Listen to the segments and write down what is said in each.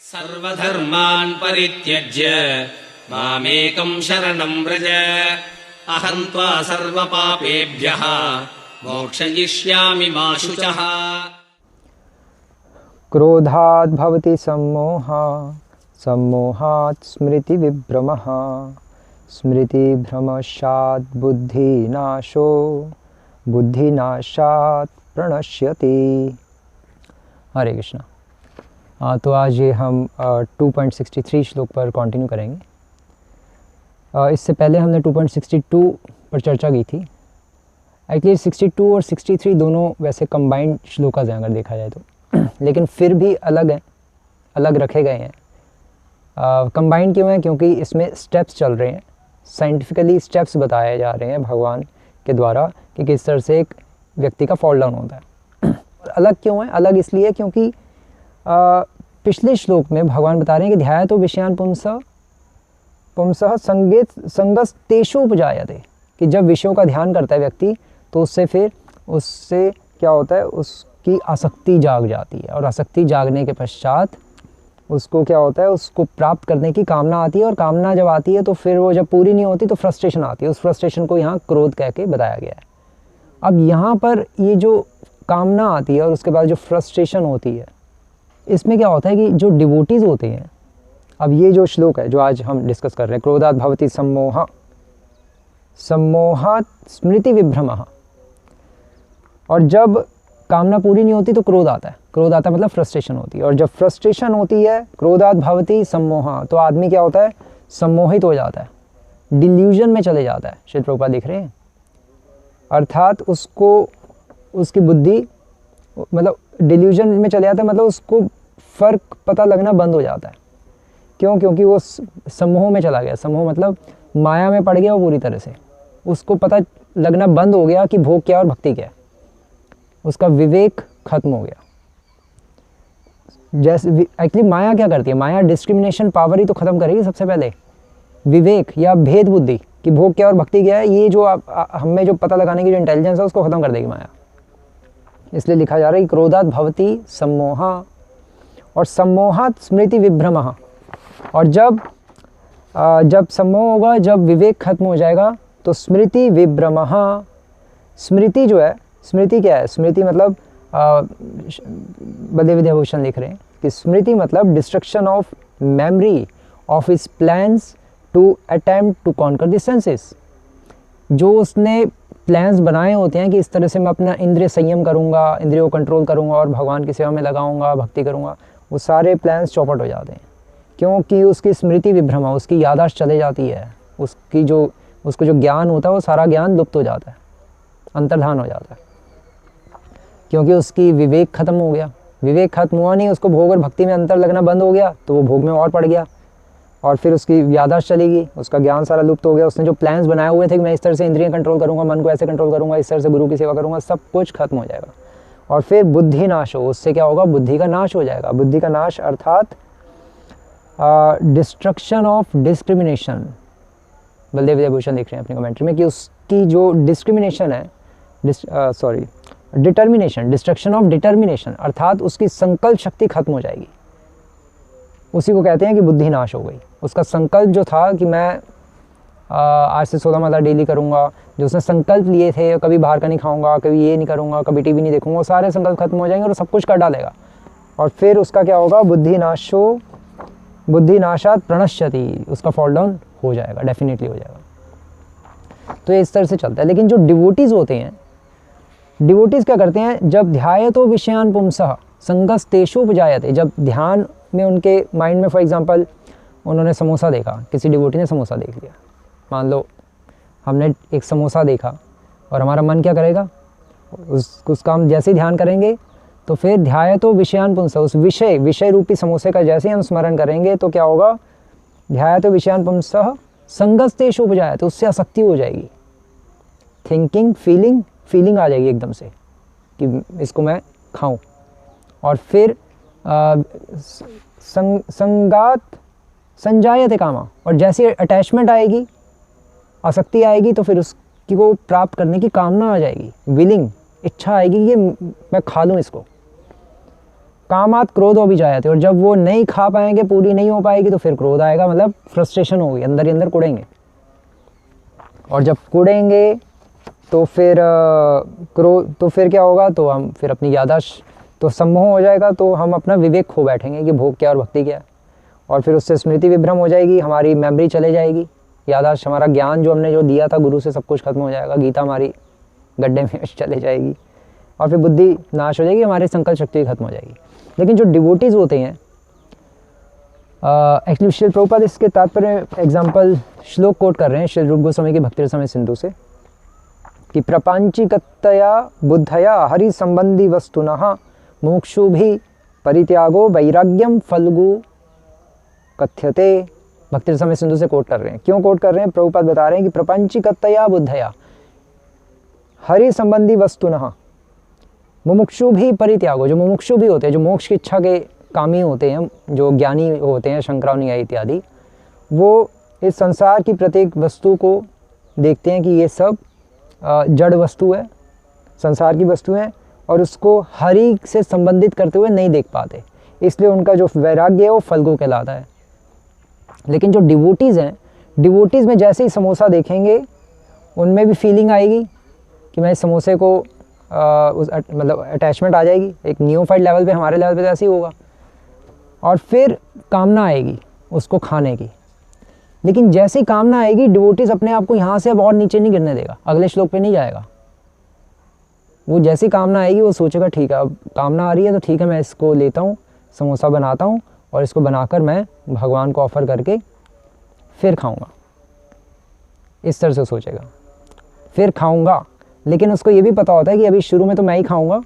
सर्वधर्मान् परित्यज्य मामेकं शरणं व्रज अहं त्वा सर्वपापेभ्यः मोक्षयिष्यामि मा शुचः। क्रोधात् भवति सम्मोहः, सम्मोहात् स्मृतिविभ्रमः, स्मृतिभ्रमशात् बुद्धिनाशो, बुद्धिनाशात् प्रणश्यति। हरे कृष्णा। तो आज ये हम 2.63 श्लोक पर कंटिन्यू करेंगे। इससे पहले हमने 2.62 पर चर्चा की थी। एक्चुअली 62 और 63 दोनों वैसे कंबाइंड श्लोकास हैं अगर देखा जाए तो, लेकिन फिर भी अलग हैं, अलग रखे गए हैं। कंबाइंड क्यों है? क्योंकि इसमें स्टेप्स चल रहे हैं, साइंटिफिकली स्टेप्स बताए जा रहे हैं भगवान के द्वारा कि किस तरह से एक व्यक्ति का फॉल डाउन होता है। और अलग क्यों है? अलग इसलिए क्योंकि पिछले श्लोक में भगवान बता रहे हैं कि ध्यायतो विषयान् पुंसः संगस्तेषु उपजायते, कि जब विषयों का ध्यान करता है व्यक्ति तो उससे क्या होता है, उसकी आसक्ति जाग जाती है, और आसक्ति जागने के पश्चात उसको क्या होता है, उसको प्राप्त करने की कामना आती है, और कामना जब आती है तो फिर वो जब पूरी नहीं होती तो फ्रस्ट्रेशन आती है। उस फ्रस्ट्रेशन को यहाँ क्रोध कह के बताया गया है। अब यहाँ पर ये जो कामना आती है और उसके बाद जो फ्रस्ट्रेशन होती है, इसमें क्या होता है कि जो डिवोटीज होते हैं, अब ये जो श्लोक है जो आज हम डिस्कस कर रहे हैं, क्रोधात् भवति सम्मोहः, सम्मोहात् स्मृति विभ्रमः, और जब कामना पूरी नहीं होती तो क्रोध आता है। क्रोध आता है मतलब फ्रस्ट्रेशन होती है, और जब फ्रस्ट्रेशन होती है, क्रोधात् भवति सम्मोहः, तो आदमी क्या होता है, सम्मोहित हो जाता है, डिल्यूजन में चले जाता है। श्री प्रभुपाद दिख रहे हैं, अर्थात उसको उसकी बुद्धि मतलब डिल्यूजन में चले जाता है, मतलब उसको फ़र्क पता लगना बंद हो जाता है। क्यों? क्योंकि वो सम्मोह में चला गया। सम्मोह मतलब माया में पड़ गया वो पूरी तरह से, उसको पता लगना बंद हो गया कि भोग क्या और भक्ति क्या है, उसका विवेक खत्म हो गया। जैसे एक्चुअली माया क्या करती है, माया डिस्क्रिमिनेशन पावर ही तो ख़त्म करेगी सबसे पहले। विवेक या भेद बुद्धि कि भोग क्या और भक्ति क्या है, ये जो हमें जो पता लगाने की जो इंटेलिजेंस है उसको ख़त्म कर देगी माया। इसलिए लिखा जा रहा है कि क्रोधात् भवति सम्मोहः, और सम्मोहात् स्मृति विभ्रमः, और जब सम्मोह होगा, जब विवेक खत्म हो जाएगा तो स्मृति विभ्रमः। स्मृति जो है, स्मृति क्या है? स्मृति मतलब बलदेव विद्याभूषण लिख रहे हैं कि स्मृति मतलब destruction of memory of his plans to attempt to conquer the senses. जो उसने प्लान्स बनाए होते हैं कि इस तरह से मैं अपना इंद्रिय संयम करूँगा, इंद्रियों को कंट्रोल करूँगा और भगवान की सेवा में लगाऊँगा, भक्ति करूँगा, वो सारे प्लान्स चौपट हो जाते हैं। क्योंकि उसकी स्मृति विभ्रमा, उसकी याददाश्त चले जाती है, उसको जो ज्ञान होता है वो सारा ज्ञान लुप्त हो जाता है, अंतर्धान हो जाता है, क्योंकि उसकी विवेक खत्म हो गया। विवेक खत्म हुआ नहीं, उसको भोग और भक्ति में अंतर लगना बंद हो गया, तो वो भोग में और पड़ गया, और फिर उसकी याददाश्त चलेगी, उसका ज्ञान सारा लुप्त हो गया। उसने जो प्लान्स बनाए हुए थे कि मैं इस तरह से इंद्रियां कंट्रोल करूँगा, मन को ऐसे कंट्रोल करूँगा, इस तरह से गुरु की सेवा करूँगा, सब कुछ खत्म हो जाएगा। और फिर बुद्धि नाश हो, उससे क्या होगा, बुद्धि का नाश हो जाएगा। बुद्धि का नाश अर्थात destruction of discrimination. Baldev Vidyabhushan लिख रहे हैं अपनी कमेंट्री में कि उसकी जो डिस्क्रिमिनेशन है, डिटर्मिनेशन, डिस्ट्रक्शन ऑफ डिटर्मिनेशन, अर्थात उसकी संकल्प शक्ति खत्म हो जाएगी। उसी को कहते हैं कि बुद्धि नाश हो गई। उसका संकल्प जो था कि मैं आज से 16 माला डेली करूँगा, जो उसने संकल्प लिए थे, कभी बाहर का नहीं खाऊंगा, कभी ये नहीं करूँगा, कभी टीवी नहीं देखूँगा, वो सारे संकल्प खत्म हो जाएंगे और सब कुछ कर डालेगा। और फिर उसका क्या होगा, बुद्धि नाशात् प्रणश्यति, उसका फॉल डाउन हो जाएगा, डेफिनेटली हो जाएगा। तो ये इस तरह से चलता है। लेकिन जो डिवोटीज़ होते हैं, डिवोटीज़ क्या करते हैं, जब ध्यायतो विषयान् पुंसः संगस्तेषु उपजायते, जब ध्यान में उनके माइंड में, फॉर एग्जांपल उन्होंने समोसा देखा, किसी डिवोटी ने समोसा देख लिया, मान लो हमने एक समोसा देखा, और हमारा मन क्या करेगा, उसका हम जैसे ही ध्यान करेंगे तो फिर ध्यायतो विषयान् पुंसः, उस विषय रूपी समोसे का जैसे ही हम स्मरण करेंगे तो क्या होगा, ध्यायतो विषयान् पुंसः संगस्तेषु उपजायते, उससे आसक्ति हो जाएगी। थिंकिंग, फीलिंग आ जाएगी एकदम से कि इसको मैं खाऊं, और फिर संगात संजायते कामा, और जैसे अटैचमेंट आएगी, आसक्ति आएगी, तो फिर उसकी को प्राप्त करने की कामना आ जाएगी, विलिंग, इच्छा आएगी कि मैं खा लूँ इसको। कामात क्रोध हो भी जाते, और जब वो नहीं खा पाएंगे, पूरी नहीं हो पाएगी, तो फिर क्रोध आएगा, मतलब फ्रस्ट्रेशन होगी, अंदर ही अंदर कुड़ेंगे। और जब कुड़ेंगे तो फिर क्रोध, तो फिर क्या होगा, तो हम फिर अपनी याददाश्त, तो सम्मोह हो जाएगा, तो हम अपना विवेक खो बैठेंगे कि भोग क्या और भक्ति क्या है। और फिर उससे स्मृति विभ्रम हो जाएगी, हमारी मेमोरी चले जाएगी, याददाश्त, हमारा ज्ञान जो हमने जो दिया था गुरु से, सब कुछ खत्म हो जाएगा, गीता हमारी गड्ढे में चले जाएगी, और फिर बुद्धि नाश हो जाएगी, हमारी संकल्प शक्ति खत्म हो जाएगी। लेकिन जो डिवोटीज़ होते हैं, एक्चुअली श्रील प्रभुपाद इसके तात्पर्य एग्जाम्पल श्लोक कोट कर रहे हैं श्रील रूप गोस्वामी की भक्ति रसमय सिंधु से, कि प्रपंचीकतया बुद्धया हरि संबंधी वस्तुनः मुमुक्षु भी परित्यागो वैराग्यम फल्गु कथ्यते। भक्ति रसमय सिंधु से कोट कर रहे हैं। क्यों कोट कर रहे हैं? प्रभुपाद बता रहे हैं कि प्रपंचीकतया बुद्धया हरि संबंधी वस्तुनः मुमुक्षु भी परित्यागो, जो मुमुक्षु भी होते हैं, जो मोक्ष की इच्छा के कामी होते हैं, जो ज्ञानी होते हैं, शंकरानुयायी इत्यादि, वो इस संसार की प्रत्येक वस्तु को देखते हैं कि ये सब जड़ वस्तु है, संसार की वस्तु है, और उसको हरि से संबंधित करते हुए नहीं देख पाते, इसलिए उनका जो वैराग्य है वो फल्गु कहलाता है। लेकिन जो डिवोटीज़ हैं, डिवोटीज़ में जैसे ही समोसा देखेंगे, उनमें भी फीलिंग आएगी कि मैं इस समोसे को मतलब अटैचमेंट आ जाएगी, एक नियोफाइट लेवल पे, हमारे लेवल पे तो ऐसे ही होगा, और फिर कामना आएगी उसको खाने की। लेकिन जैसे ही कामना आएगी, डिवोटीज अपने आप को यहाँ से अब और नीचे नहीं गिरने देगा, अगले श्लोक पे नहीं जाएगा। वो जैसी कामना आएगी वो सोचेगा ठीक है, अब कामना आ रही है तो ठीक है, मैं इसको लेता हूँ, समोसा बनाता हूँ, और इसको बनाकर मैं भगवान को ऑफर करके फिर खाऊंगा, इस तरह से सोचेगा, फिर खाऊंगा। लेकिन उसको ये भी पता होता है कि अभी शुरू में तो मैं ही खाऊंगा,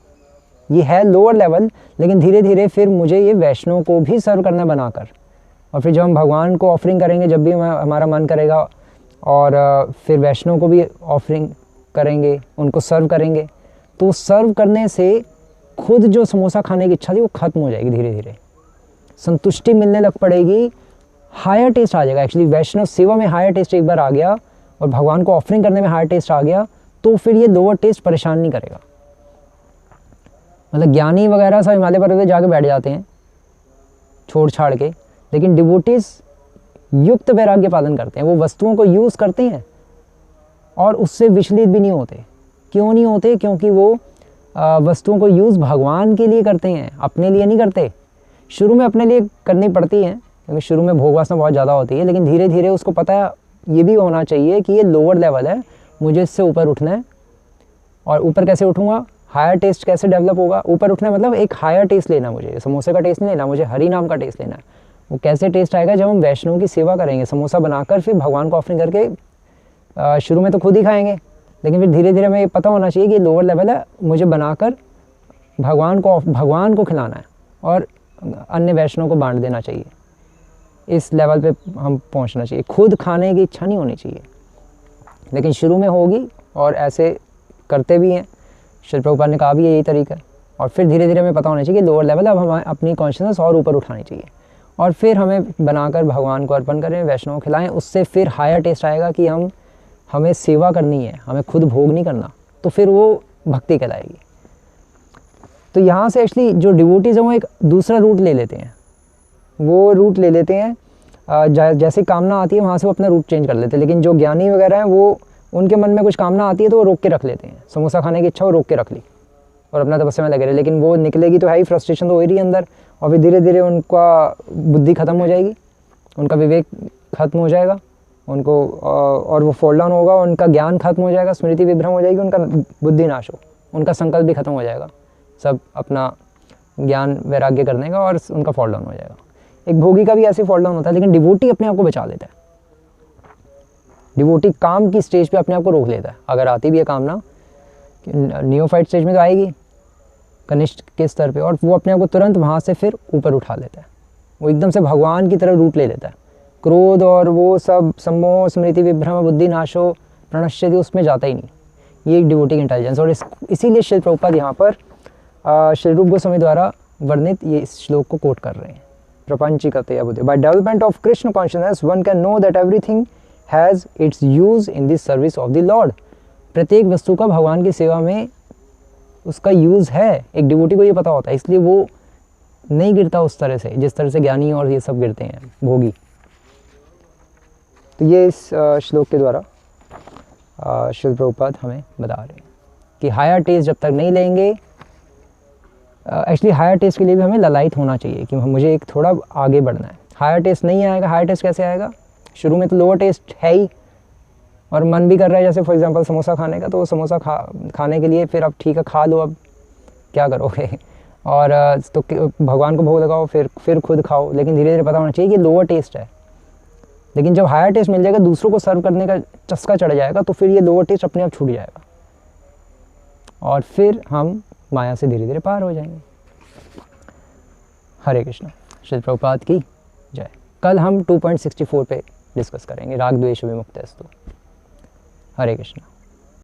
ये है लोअर लेवल, लेकिन धीरे धीरे फिर मुझे ये वैष्णव को भी सर्व करना बनाकर, और फिर जब हम भगवान को ऑफरिंग करेंगे, जब भी हमारा मन करेगा, और फिर वैष्णव को भी ऑफरिंग करेंगे, उनको सर्व करेंगे, तो सर्व करने से खुद जो समोसा खाने की इच्छा थी वो खत्म हो जाएगी, धीरे धीरे संतुष्टि मिलने लग पड़ेगी, हायर टेस्ट आ जाएगा। एक्चुअली वैष्णव सेवा में हायर टेस्ट एक बार आ गया, और भगवान को ऑफरिंग करने में हायर टेस्ट आ गया, तो फिर ये लोअर टेस्ट परेशान नहीं करेगा। मतलब ज्ञानी वगैरह सब हिमालय पर्वत पे जाके बैठ जाते हैं छोड़ छाड़ के, लेकिन डिवोटीज युक्त वैराग्य पालन करते हैं, वो वस्तुओं को यूज़ करते हैं और उससे विचलित भी नहीं होते। क्यों नहीं होते? क्योंकि वो वस्तुओं को यूज़ भगवान के लिए करते हैं, अपने लिए नहीं करते। शुरू में अपने लिए करनी पड़ती है, क्योंकि शुरू में भोग वासना बहुत ज़्यादा होती है, लेकिन धीरे धीरे उसको पता है, ये भी होना चाहिए कि ये लोअर लेवल है, मुझे इससे ऊपर उठना है। और ऊपर कैसे उठूँगा? हायर टेस्ट कैसे डेवलप होगा? ऊपर उठना मतलब एक हायर टेस्ट लेना, मुझे समोसे का टेस्ट नहीं लेना, मुझे हरि नाम का टेस्ट लेना है। वो कैसे टेस्ट आएगा? जब हम वैष्णव की सेवा करेंगे, समोसा बनाकर फिर भगवान को ऑफरिंग करके, शुरू में तो खुद ही खाएंगे, लेकिन फिर धीरे धीरे हमें ये पता होना चाहिए कि लोअर लेवल है, मुझे बनाकर भगवान को खिलाना है और अन्य वैष्णव को बांट देना चाहिए। इस लेवल पे हम पहुंचना चाहिए, खुद खाने की इच्छा नहीं होनी चाहिए, लेकिन शुरू में होगी, और ऐसे करते भी हैं। श्री प्रभुपाद ने कहा भी यही तरीका है। और फिर धीरे धीरे हमें पता होना चाहिए कि लोअर लेवल, अब हमें अपनी कॉन्शियसनेस और ऊपर उठानी चाहिए, और फिर हमें बनाकर भगवान को अर्पण करें, वैष्णव को खिलाएं। उससे फिर हायर टेस्ट आएगा कि हमें सेवा करनी है, हमें खुद भोग नहीं करना, तो फिर वो भक्ति कहलाएगी। तो यहाँ से एक्चुअली जो डिवोटीज हैं वो एक दूसरा रूट ले लेते हैं, वो रूट ले लेते हैं, जैसे कामना आती है वहाँ से वो अपना रूट चेंज कर लेते हैं। लेकिन जो ज्ञानी वगैरह हैं, वो उनके मन में कुछ कामना आती है तो वो रोक के रख लेते हैं, समोसा खाने की इच्छा वो रोक के रख ली और अपना तपस्या में लगे रहे। लेकिन वो निकलेगी तो है ही, फ्रस्ट्रेशन तो हो ही रही है अंदर, और फिर धीरे धीरे उनका बुद्धि ख़त्म हो जाएगी, उनका विवेक खत्म हो जाएगा, उनको और वो फॉल डाउन होगा, उनका ज्ञान खत्म हो जाएगा, स्मृति विभ्रम हो जाएगी, उनका बुद्धि नाश हो, उनका संकल्प भी खत्म हो जाएगा, सब अपना ज्ञान वैराग्य करने का, और उनका फॉल डाउन हो जाएगा। एक भोगी का भी ऐसे फॉल डाउन होता है, लेकिन डिवोटी अपने आप को बचा लेता है। डिवोटी काम की स्टेज पे अपने आप को रोक लेता है, अगर आती भी है कामना, नियोफाइट स्टेज में तो आएगी कनिष्ठ के स्तर पे, और वो अपने आप को तुरंत वहाँ से फिर ऊपर उठा लेता है, वो एकदम से भगवान की तरफ रूट ले लेता है। क्रोध और वो सब सम्मोह स्मृति विभ्रम बुद्धि नाशो प्रणश्यति, उसमें जाता ही नहीं। ये एक डिवोटी की इंटेलिजेंस। और इसीलिए श्री प्रभुपाद यहाँ पर श्री रूप गोस्वामी द्वारा वर्णित ये इस श्लोक को कोट कर रहे हैं, प्रपंचीकतया बुद्धि। By development of Krishna consciousness one can know that everything has its use in this service of the Lord. प्रत्येक वस्तु का भगवान की सेवा में उसका यूज़ है, एक डिवोटी को ये पता होता है, इसलिए वो नहीं गिरता उस तरह से जिस तरह से ज्ञानी और ये सब गिरते हैं, भोगी। तो ये इस श्लोक के द्वारा श्रील प्रभुपाद हमें बता रहे हैं कि हायर टेस्ट जब तक नहीं लेंगे, एक्चुअली हायर टेस्ट के लिए भी हमें ललायित होना चाहिए कि मुझे एक थोड़ा आगे बढ़ना है। हायर टेस्ट नहीं आएगा, हायर टेस्ट कैसे आएगा? शुरू में तो लोअर टेस्ट है ही और मन भी कर रहा है, जैसे फॉर एग्जांपल समोसा खाने का, तो वो समोसा खाने के लिए फिर अब ठीक है खा लो, अब क्या करोगे और तो भगवान को भोग लगाओ, फिर खुद खाओ, लेकिन धीरे धीरे पता होना चाहिए कि लोअर टेस्ट है। लेकिन जब हायर टेस्ट मिल जाएगा, दूसरों को सर्व करने का चस्का चढ़ जाएगा, तो फिर ये लोअर टेस्ट अपने आप छूट जाएगा और फिर हम माया से धीरे धीरे पार हो जाएंगे। हरे कृष्णा। श्री प्रभुपाद की जय। कल हम 2.64 पे डिस्कस करेंगे, राग द्वेष विमुक्तस्तु। हरे कृष्णा।